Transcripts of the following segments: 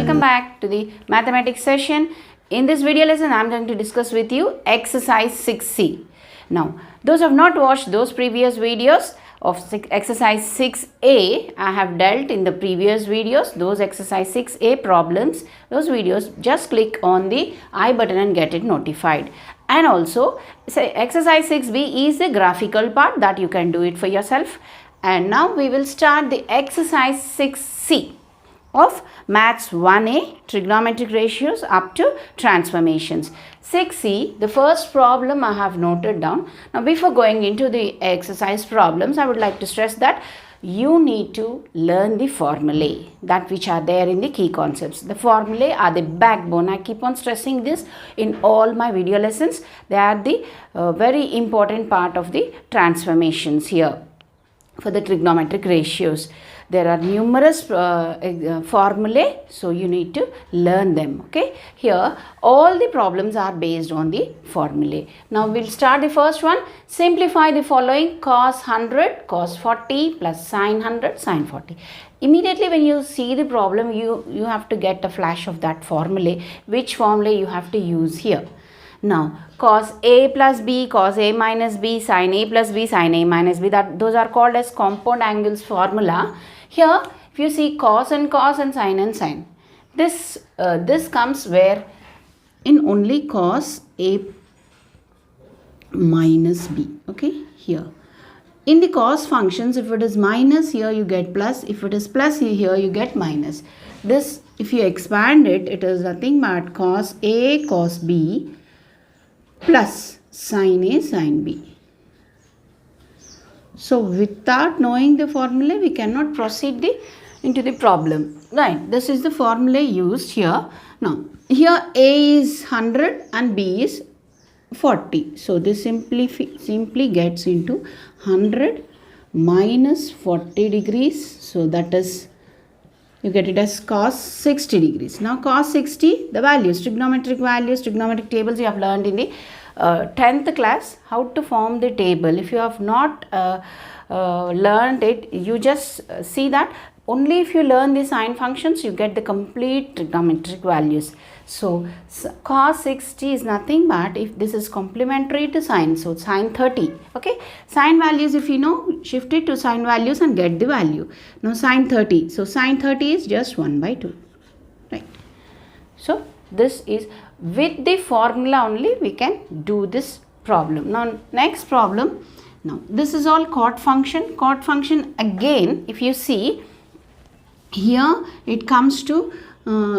welcome back to the mathematics session. In this video lesson, I am going to discuss with you exercise 6C. Now, those who have not watched those previous videos of exercise 6A, I have dealt in the previous videos, those exercise 6A problems, those videos, just click on the I button and get it notified. And also, say exercise 6B is the graphical part that you can do it for yourself. And now we will start the exercise 6C of Maths 1A, trigonometric ratios up to transformations. 6C, the first problem I have noted down. Now before going into the exercise problems, I would like to stress that you need to learn the formulae that which are there in the key concepts. The formulae are the backbone. I keep on stressing this in all my video lessons. They are the very important part of the transformations here for the trigonometric ratios. There are numerous formulae, so you need to learn them. Okay, here all the problems are based on the formulae. Now we'll start the first one. Simplify the following: cos 100 cos 40 plus sin 100 sin 40. Immediately when you see the problem, you have to get a flash of that formulae, which formulae you have to use here. Now, cos A plus B, cos A minus B, sin A plus B, sin A minus B, those are called as compound angles formula. Here, if you see cos and sin, this comes where in only cos A minus B. Okay, here. In the cos functions, if it is minus, here you get plus. If it is plus, here you get minus. This, if you expand it, it is nothing but cos A cos B plus sin A sin B. So without knowing the formula, we cannot proceed into the problem. Right, this is the formula used here. Now here A is 100 and B is 40. So this simply gets into 100 minus 40 degrees. So that is, you get it as cos 60 degrees. Now cos 60, the values, trigonometric tables you have learned in the 10th class, how to form the table. If you have not learned it, you just see that only if you learn the sine functions, you get the complete trigonometric values. So cos 60 is nothing but, if this is complementary to sine, so sine 30. Okay, sine values, if you know, shift it to sine values and get the value. Now sine 30, so sine 30 is just 1 by 2. Right, so this is with the formula only we can do this problem. Now next problem. Now this is all cot function. Cot function, again if you see here, it comes to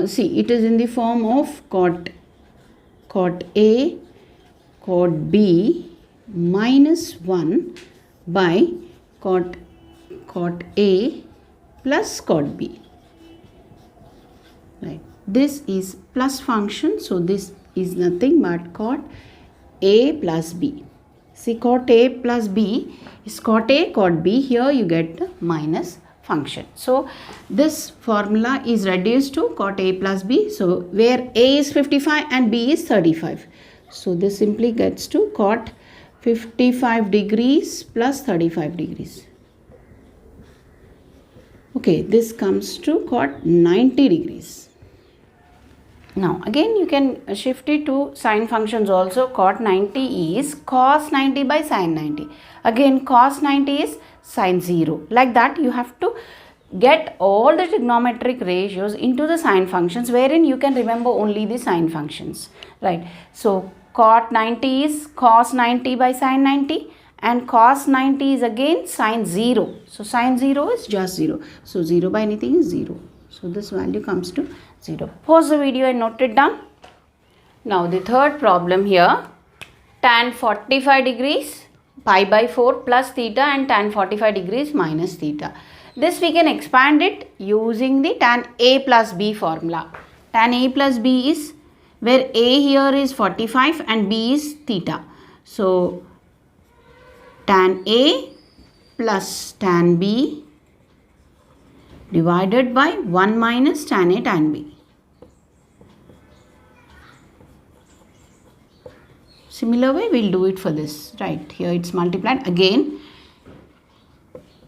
see, it is in the form of cot A cot B minus 1 by cot A plus cot B. Right, this is plus function, so this is nothing but cot A plus B. See, cot A plus B is cot A cot B. Here you get the minus function. So this formula is reduced to cot A plus B. So where A is 55 and B is 35. So this simply gets to cot 55 degrees plus 35 degrees. Okay, this comes to cot 90 degrees. Now again you can shift it to sine functions also. Cot 90 is cos 90 by sin 90. Again cos 90 is sin 0. Like that you have to get all the trigonometric ratios into the sine functions, wherein you can remember only the sine functions. Right. So cot 90 is cos 90 by sin 90 and cos 90 is again sin 0. So sin 0 is just 0. So 0 by anything is 0. So this value comes to 0. Pause the video and note it down. Now the third problem here. Tan 45 degrees pi by 4 plus theta and tan 45 degrees minus theta. This we can expand it using the tan A plus B formula. Tan A plus B is where A here is 45 and B is theta. So tan A plus tan B divided by 1 minus tan A tan B. Similar way we'll do it for this. Right, here it's multiplied again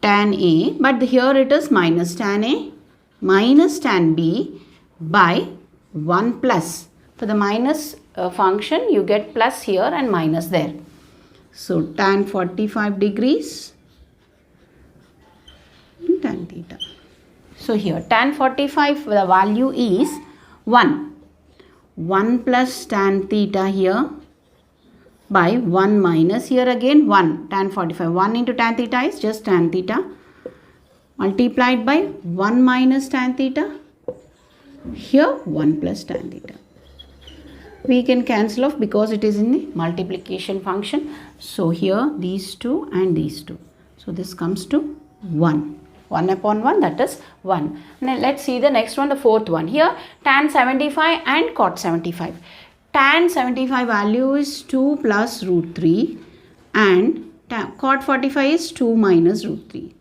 tan A, but here it is minus tan A minus tan B by 1 plus. For the minus function, you get plus here and minus there. So tan 45 degrees tan theta. So here tan 45, the value is 1. 1 plus tan theta here by 1 minus here again 1 tan 45. 1 into tan theta is just tan theta multiplied by 1 minus tan theta. Here 1 plus tan theta. We can cancel off because it is in the multiplication function. So here these two and these two. So this comes to 1. 1 upon 1, that is 1. Now let's see the next one, the fourth one. Here tan 75 and cot 75. Tan 75 value is 2 plus root 3 and cot 45 is 2 minus root 3.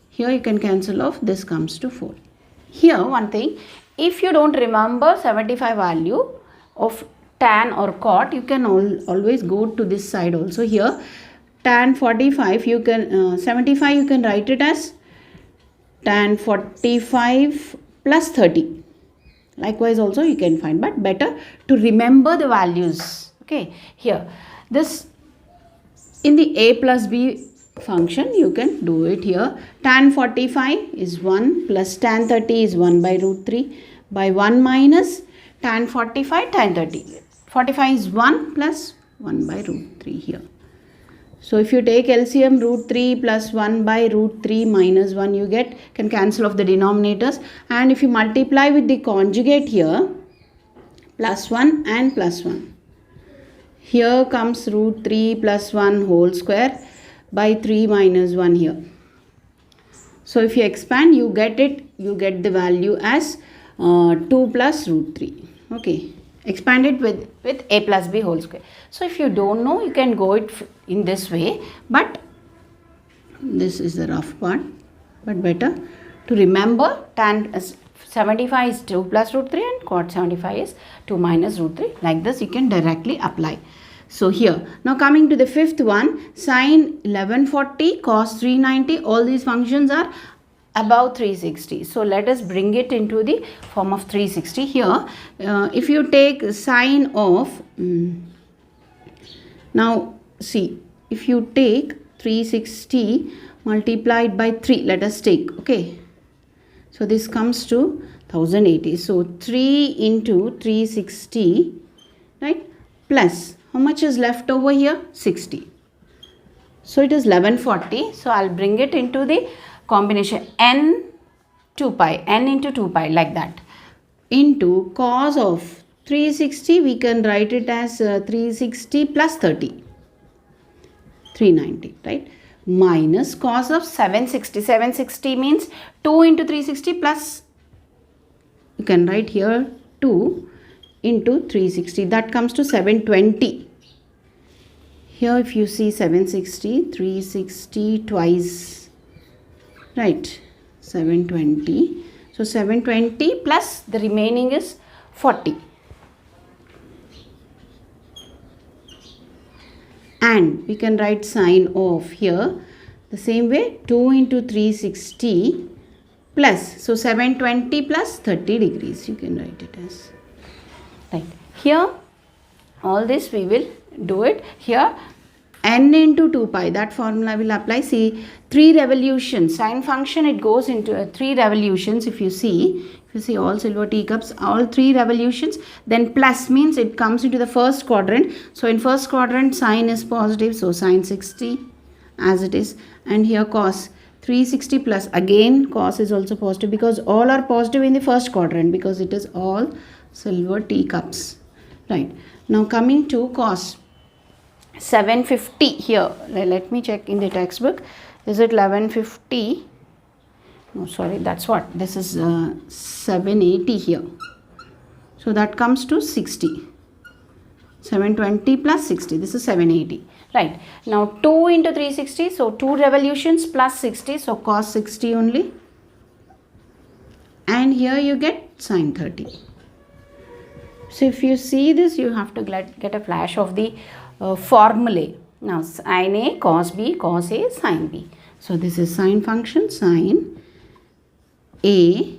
Here you can cancel off, this comes to 4. Here one thing, if you don't remember 75 value of tan or cot, you can always go to this side also. Here tan 45 you can 75 you can write it as tan 45 plus 30. Likewise also you can find, but better to remember the values. Okay, here this in the a plus b function you can do it here. Tan 45 is 1 plus tan 30 is 1 by root 3 by 1 minus tan 45 tan 30. 45 is 1 plus 1 by root 3 here. So if you take LCM, root 3 plus 1 by root 3 minus 1 you get, can cancel off the denominators, and if you multiply with the conjugate here, plus 1 and plus 1. Here comes root 3 plus 1 whole square by 3 minus 1 here. So if you expand, you get it, you get the value as 2 plus root 3. Okay. Expand it with a plus b whole square. So if you don't know, you can go it in this way, but this is the rough part, but better to remember tan 75 is 2 plus root 3 and cot 75 is 2 minus root 3. Like this you can directly apply. So here, now coming to the fifth one, sine 1140, cos 390, all these functions are above 360. So let us bring it into the form of 360. Here if you take sine of now see, if you take 360 multiplied by 3, let us take, okay, so this comes to 1080. So 3 into 360, right, plus how much is left over here? 60. So it is 1140. So I'll bring it into the combination n 2 pi, n into 2 pi, like that, into cos of 360, we can write it as 360 plus 30, 390, right, minus cos of 760. 760 means 2 into 360 plus, you can write here 2 into 360, that comes to 720. Here if you see 760, 360 twice, right, 720. So 720 plus the remaining is 40. And we can write sine of here the same way, 2 into 360 plus, so 720 plus 30 degrees you can write it as. Right. Here all this we will do it. Here n into 2 pi, that formula will apply. See, 3 revolutions, sine function, it goes into 3 revolutions. If you see all silver teacups, all 3 revolutions, then plus means it comes into the first quadrant. So in first quadrant sine is positive, so sine 60 as it is, and here cos 360 plus, again cos is also positive because all are positive in the first quadrant because it is all silver teacups. Right. Now coming to cos 750 here, let me check in the textbook, is it 1150? No, sorry, that's what, this is 780 here, so that comes to 60. 720 plus 60, this is 780, right. Now 2 into 360, so 2 revolutions plus 60, so cos 60 only, and here you get sine 30. So if you see this, you have to get a flash of the formulae. Now sin A cos B, cos A sin B. So this is sine function, sine A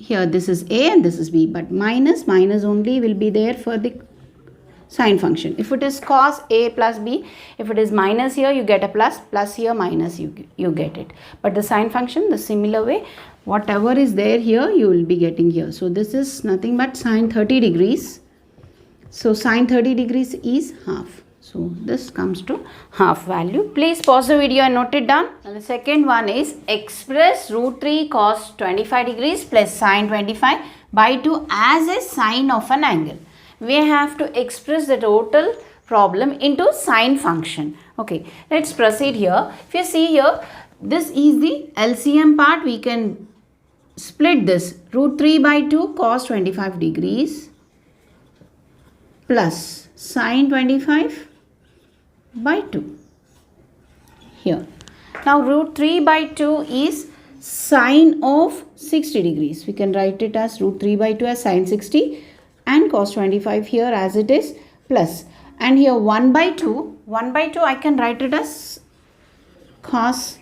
here this is a and this is b, but minus only will be there for the sine function. If it is cos a plus b, if it is minus here you get a plus here minus you get it. But the sine function, the similar way, whatever is there here you will be getting here. So this is nothing but sine 30 degrees. So sine 30 degrees is half. So this comes to half value. Please pause the video and note it down. And the second one is express root 3 cos 25 degrees plus sine 25 by 2 as a sine of an angle. We have to express the total problem into sine function. Okay, let's proceed here. If you see here, this is the LCM part. We can split this root 3 by 2 cos 25 degrees plus sine 25 by 2 here. Now root 3 by 2 is sine of 60 degrees. We can write it as root 3 by 2 as sine 60 and cos 25 here as it is plus, and here 1 by 2 I can write it as cos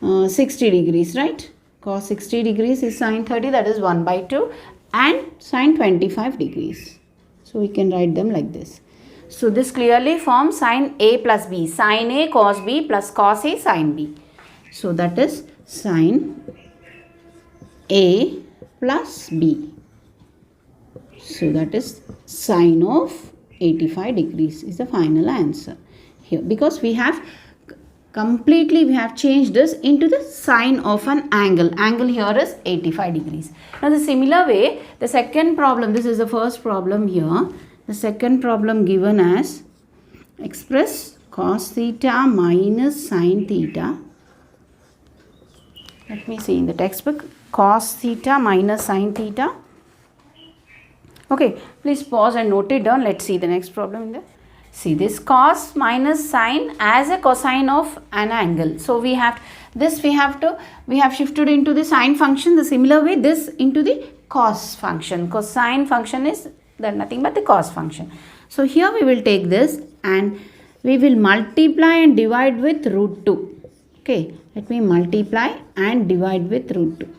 60 degrees, right? Cos 60 degrees is sine 30, that is 1 by 2, and sine 25 degrees. So we can write them like this. So this clearly forms sine a plus b, sine a cos b plus cos a sine b. So that is sine a plus b. So that is sine of 85 degrees is the final answer here, because we have changed this into the sine of an angle. Angle here is 85 degrees. Now the similar way, the second problem, this is the first problem here. The second problem given as express cos theta minus sine theta. Let me see in the textbook, cos theta minus sine theta. Okay, please pause and note it down. Let's see the next problem in there. See this cos minus sine as a cosine of an angle. So we have shifted into the sine function. The similar way, this into the cos function. Cosine function is nothing but the cos function. So here we will take this and we will multiply and divide with root 2. Okay, let me multiply and divide with root 2.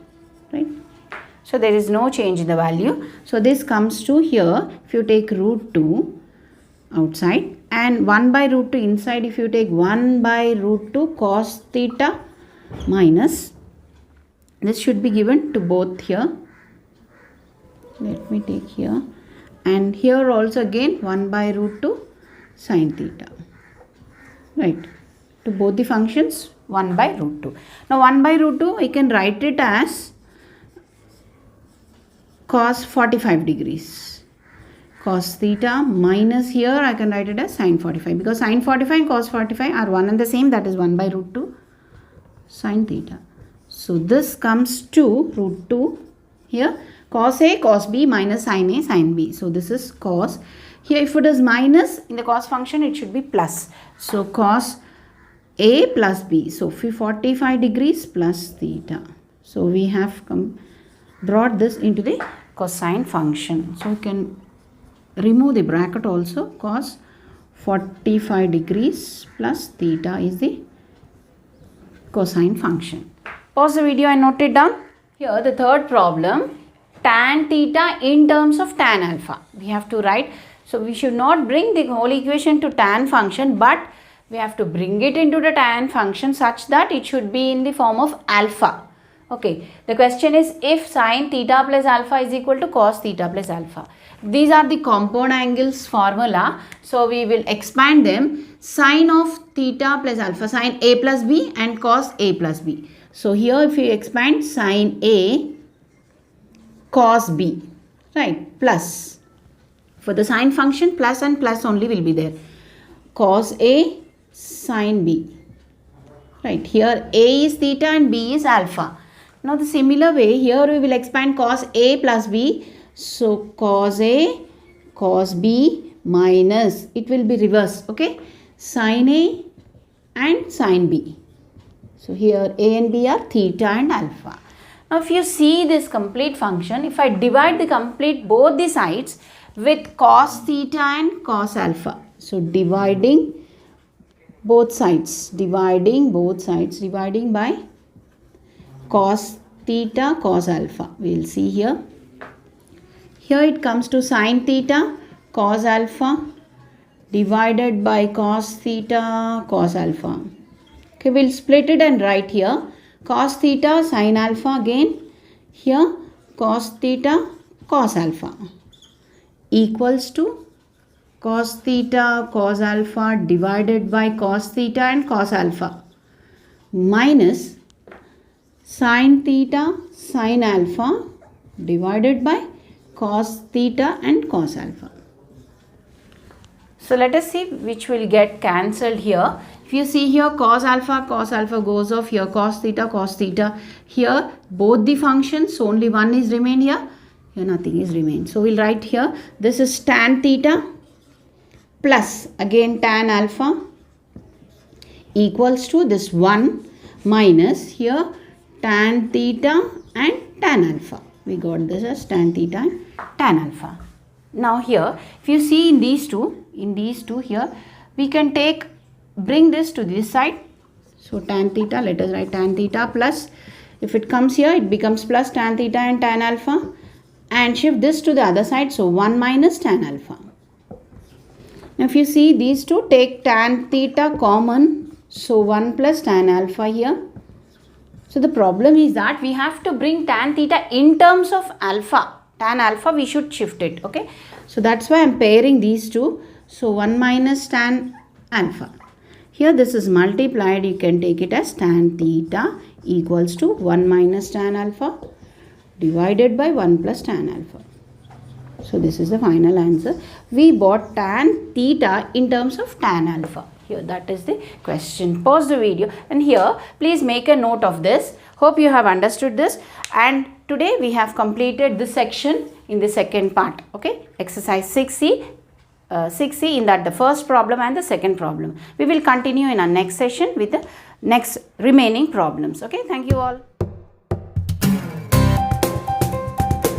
Right. So there is no change in the value. So this comes to here, if you take root 2 outside and 1 by root 2 inside, if you take 1 by root 2 cos theta minus, this should be given to both here. Let me take here, and here also again 1 by root 2 sine theta. Right, to both the functions 1 by root 2. Now 1 by root 2 I can write it as cos 45 degrees. Cos theta minus here I can write it as sine 45, because sine 45 and cos 45 are one and the same, that is 1 by root 2 sine theta. So this comes to root 2 here, cos a cos b minus sine a sine b. So this is cos. Here if it is minus in the cos function it should be plus. So cos a plus b. So 45 degrees plus theta. So we have brought this into the cosine function. So we can remove the bracket also. Cos 45 degrees plus theta is the cosine function. Pause the video and note it down. Here the third problem, tan theta in terms of tan alpha. We have to write. So we should not bring the whole equation to tan function, but we have to bring it into the tan function such that it should be in the form of alpha. Okay, the question is if sine theta plus alpha is equal to cos theta plus alpha. These are the compound angles formula. So we will expand them. Sine of theta plus alpha, sine a plus b and cos a plus b. So here if you expand sine a cos b, right, plus. For the sine function, plus and plus only will be there. Cos a sine b. Right, here a is theta and b is alpha. Now the similar way, here we will expand cos a plus b. So cos a cos b minus, it will be reverse, okay, sine a and sine b. So here a and b are theta and alpha. Now if you see this complete function, if I divide the complete both the sides with cos theta and cos alpha. So dividing both sides by cos theta cos alpha. We will see here. Here it comes to sin theta cos alpha divided by cos theta cos alpha. Okay, we'll split it and write here cos theta sin alpha again. Here cos theta cos alpha equals to cos theta cos alpha divided by cos theta and cos alpha minus sin theta sin alpha divided by cos theta and cos alpha. So let us see which will get cancelled here. If you see here cos alpha goes off, here cos theta, here both the functions, so only one is remained here, here nothing is remained. So we'll write here, this is tan theta plus again tan alpha equals to this 1 minus here tan theta and tan alpha. We got this as tan theta and tan alpha. Now here, if you see in these two here, we can bring this to this side. So tan theta, let us write tan theta plus, if it comes here, it becomes plus tan theta and tan alpha, and shift this to the other side. So 1 minus tan alpha. Now if you see these two, take tan theta common. So 1 plus tan alpha here. So the problem is that we have to bring tan theta in terms of alpha. Tan alpha we should shift it. Okay. So that's why I am pairing these two. So 1 minus tan alpha. Here this is multiplied. You can take it as tan theta equals to 1 minus tan alpha divided by 1 plus tan alpha. So this is the final answer. We bought tan theta in terms of tan alpha. Here that is the question. Pause the video and here please make a note of this. Hope you have understood this, and today we have completed this section in the second part. Okay, exercise 6C in that the first problem and the second problem. We will continue in our next session with the next remaining problems. Okay, thank you all.